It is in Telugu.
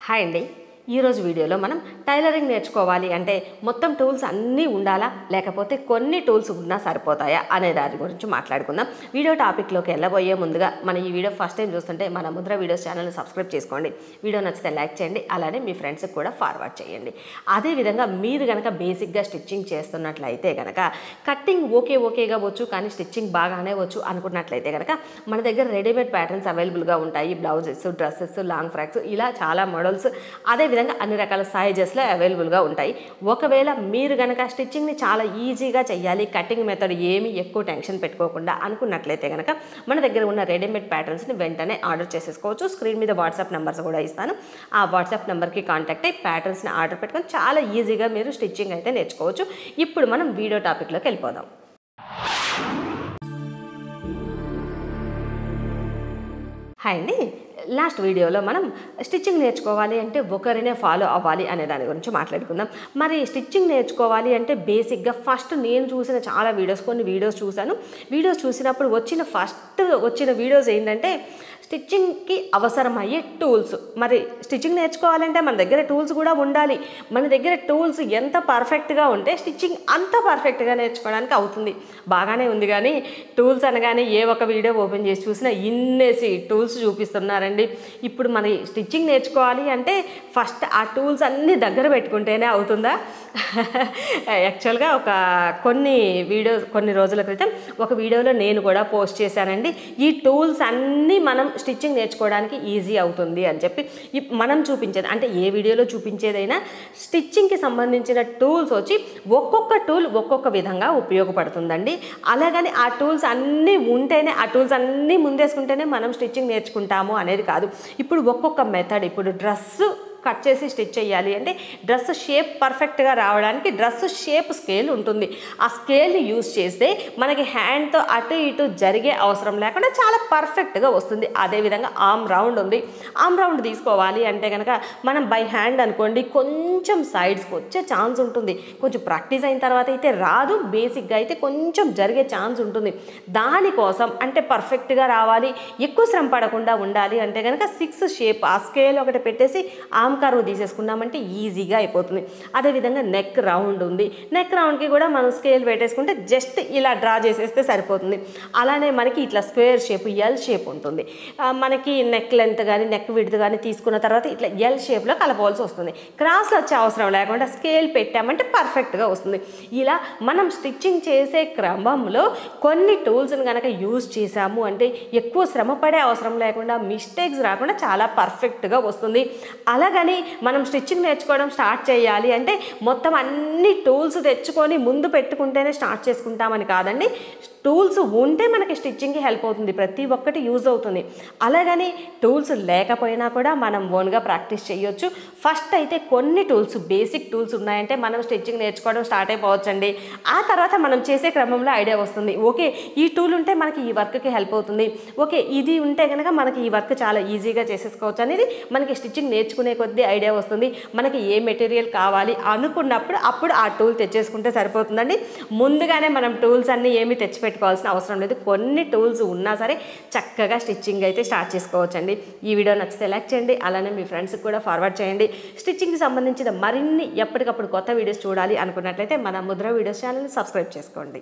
హాయ్ అండి. ఈరోజు వీడియోలో మనం టైలరింగ్ నేర్చుకోవాలి అంటే మొత్తం టూల్స్ అన్నీ ఉండాలా, లేకపోతే కొన్ని టూల్స్ ఉన్నా సరిపోతాయా అనే దాని గురించి మాట్లాడుకుందాం. వీడియో టాపిక్లోకి వెళ్ళబోయే ముందుగా మన ఈ వీడియో ఫస్ట్ టైం చూస్తుంటే మన ముద్ర వీడియోస్ ఛానల్ని సబ్స్క్రైబ్ చేసుకోండి. వీడియో నచ్చితే లైక్ చేయండి, అలానే మీ ఫ్రెండ్స్కి కూడా ఫార్వర్డ్ చేయండి. అదేవిధంగా మీరు కనుక బేసిక్గా స్టిచ్చింగ్ చేస్తున్నట్లయితే కనుక కట్టింగ్ ఓకేగా వచ్చు, కానీ స్టిచ్చింగ్ బాగానే వచ్చు అనుకున్నట్లయితే కనుక మన దగ్గర రెడీమేడ్ ప్యాటర్న్స్ అవైలబుల్గా ఉంటాయి. బ్లౌజెస్, డ్రెస్సెస్, లాంగ్ ఫ్రాక్స్, ఇలా చాలా మోడల్స్ అదేవిధంగా అన్ని రకాల సైజెస్లో అవైలబుల్గా ఉంటాయి. ఒకవేళ మీరు కనుక స్టిచ్చింగ్ని చాలా ఈజీగా చేయాలి, కటింగ్ మెథడ్ ఏమి ఎక్కువ టెన్షన్ పెట్టుకోకుండా అనుకున్నట్లయితే కనుక మన దగ్గర ఉన్న రెడీమేడ్ ప్యాటర్న్స్ని వెంటనే ఆర్డర్ చేసేసుకోవచ్చు. స్క్రీన్ మీద వాట్సాప్ నెంబర్స్ కూడా ఇస్తాను. ఆ వాట్సాప్ నెంబర్కి కాంటాక్ట్ అయ్యి ప్యాటర్న్స్ని ఆర్డర్ పెట్టుకొని చాలా ఈజీగా మీరు స్టిచ్చింగ్ అయితే నేర్చుకోవచ్చు. ఇప్పుడు మనం వీడియో టాపిక్లోకి వెళ్ళిపోదాం. హాయ్ అండి. లాస్ట్ వీడియోలో మనం స్టిచ్చింగ్ నేర్చుకోవాలి అంటే ఒకరినే ఫాలో అవ్వాలి అనే దాని గురించి మాట్లాడుకుందాం. మరి స్టిచ్చింగ్ నేర్చుకోవాలి అంటే బేసిక్గా ఫస్ట్ నేను చూసిన చాలా కొన్ని వీడియోస్ చూశాను. వీడియోస్ చూసినప్పుడు వచ్చిన వీడియోస్ ఏంటంటే స్టిచ్చింగ్కి అవసరమయ్యే టూల్స్. మరి స్టిచ్చింగ్ నేర్చుకోవాలంటే మన దగ్గర టూల్స్ కూడా ఉండాలి. మన దగ్గర టూల్స్ ఎంత పర్ఫెక్ట్గా ఉంటే స్టిచ్చింగ్ అంత పర్ఫెక్ట్గా నేర్చుకోవడానికి అవుతుంది. బాగానే ఉంది, కానీ టూల్స్ అనగానే ఏ ఒక వీడియో ఓపెన్ చేసి చూసినా ఇన్నేసి టూల్స్ చూపిస్తున్నారండి. ఇప్పుడు మరి స్టిచ్చింగ్ నేర్చుకోవాలి అంటే ఫస్ట్ ఆ టూల్స్ అన్నీ దగ్గర పెట్టుకుంటేనే అవుతుందా? యాక్చువల్గా కొన్ని రోజుల క్రితం ఒక వీడియోలో నేను కూడా పోస్ట్ చేశానండి. ఈ టూల్స్ అన్నీ మనం స్టిచ్చింగ్ నేర్చుకోవడానికి ఈజీ అవుతుంది అని చెప్పి మనం చూపించేది, అంటే ఏ వీడియోలో చూపించేదైనా స్టిచ్చింగ్కి సంబంధించిన టూల్స్ వచ్చి ఒక్కొక్క టూల్ ఒక్కొక్క విధంగా ఉపయోగపడుతుందండి. అలాగని ఆ టూల్స్ అన్నీ ఉంటేనే, ఆ టూల్స్ అన్నీ ముందేసుకుంటేనే మనం స్టిచ్చింగ్ నేర్చుకుంటాము అనేది కాదు. ఇప్పుడు ఒక్కొక్క మెథడ్, ఇప్పుడు డ్రెస్ కట్ చేసి స్టిచ్ చేయాలి అంటే డ్రెస్ షేప్ పర్ఫెక్ట్గా రావడానికి డ్రెస్ షేప్ స్కేల్ ఉంటుంది. ఆ స్కేల్ని యూజ్ చేస్తే మనకి హ్యాండ్తో అటు ఇటు జరిగే అవసరం లేకుండా చాలా పర్ఫెక్ట్గా వస్తుంది. అదేవిధంగా ఆర్మ్ రౌండ్ ఉంది. ఆర్మ్ రౌండ్ తీసుకోవాలి అంటే కనుక మనం బై హ్యాండ్ అనుకోండి, కొంచెం సైడ్స్కి వచ్చే ఛాన్స్ ఉంటుంది. కొంచెం ప్రాక్టీస్ అయిన తర్వాత అయితే రాదు, బేసిక్గా అయితే కొంచెం జరిగే ఛాన్స్ ఉంటుంది. దానికోసం అంటే పర్ఫెక్ట్గా రావాలి, ఎక్కువ శ్రమ పడకుండా ఉండాలి అంటే కనుక 6 షేప్ ఆ స్కేల్ ఒకటి పెట్టేసి ఆర్మ్ కర్వ్ తీసేసుకున్నామంటే ఈజీగా అయిపోతుంది. అదేవిధంగా నెక్ రౌండ్ ఉంది. నెక్ రౌండ్కి కూడా మనం స్కేల్ పెట్టేసుకుంటే జస్ట్ ఇలా డ్రా చేసేస్తే సరిపోతుంది. అలానే మనకి ఇట్లా స్క్వేర్ షేప్, ఎల్ షేప్ ఉంటుంది. మనకి నెక్ లెంత్ కానీ నెక్ విడ్త్ కానీ తీసుకున్న తర్వాత ఇట్లా ఎల్ షేప్లో కలపవలసి వస్తుంది. క్రాస్లో వచ్చే అవసరం లేకుండా స్కేల్ పెట్టామంటే పర్ఫెక్ట్గా వస్తుంది. ఇలా మనం స్టిచ్చింగ్ చేసే క్రమంలో కొన్ని టూల్స్ని కనుక యూజ్ చేసాము అంటే ఎక్కువ శ్రమ పడే అవసరం లేకుండా, మిస్టేక్స్ రాకుండా చాలా పర్ఫెక్ట్గా వస్తుంది. అలాగని మనం స్టిచ్చింగ్ నేర్చుకోవడం స్టార్ట్ చేయాలి అంటే మొత్తం అన్ని టూల్స్ తెచ్చుకొని ముందు పెట్టుకుంటేనే స్టార్ట్ చేసుకుంటామని కాదండి. టూల్స్ ఉంటే మనకి స్టిచ్చింగ్కి హెల్ప్ అవుతుంది, ప్రతి ఒక్కటి యూజ్ అవుతుంది. అలాగని టూల్స్ లేకపోయినా కూడా మనం ఓన్గా ప్రాక్టీస్ చేయొచ్చు. ఫస్ట్ అయితే కొన్ని టూల్స్, బేసిక్ టూల్స్ ఉన్నాయంటే మనం స్టిచ్చింగ్ నేర్చుకోవడం స్టార్ట్ అయిపోవచ్చండి. ఆ తర్వాత మనం చేసే క్రమంలో ఐడియా వస్తుంది, ఓకే ఈ టూల్ ఉంటే మనకి ఈ వర్క్కి హెల్ప్ అవుతుంది, ఓకే ఇది ఉంటే కనుక మనకి ఈ వర్క్ చాలా ఈజీగా చేసేసుకోవచ్చు అనేది మనకి స్టిచ్చింగ్ నేర్చుకునే కొద్దీ ఐడియా వస్తుంది. మనకి ఏ మెటీరియల్ కావాలి అనుకున్నప్పుడు అప్పుడు ఆ టూల్ తెచ్చేసుకుంటే సరిపోతుందండి. ముందుగానే మనం టూల్స్ అన్నీ ఏమి తెచ్చిపెట్టుకోవాల్సిన అవసరం లేదు. కొన్ని టూల్స్ ఉన్నా సరే చక్కగా స్టిచ్చింగ్ అయితే స్టార్ట్ చేసుకోవచ్చండి. ఈ వీడియో నచ్చితే లైక్ చేయండి, అలానే మీ ఫ్రెండ్స్కి కూడా ఫార్వర్డ్ చేయండి. స్టిచ్చింగ్కి సంబంధించిన మరిన్ని ఎప్పటికప్పుడు కొత్త వీడియోస్ చూడాలి అనుకున్నట్లయితే మన ముద్ర వీడియోస్ ఛానల్ని సబ్స్క్రైబ్ చేసుకోండి.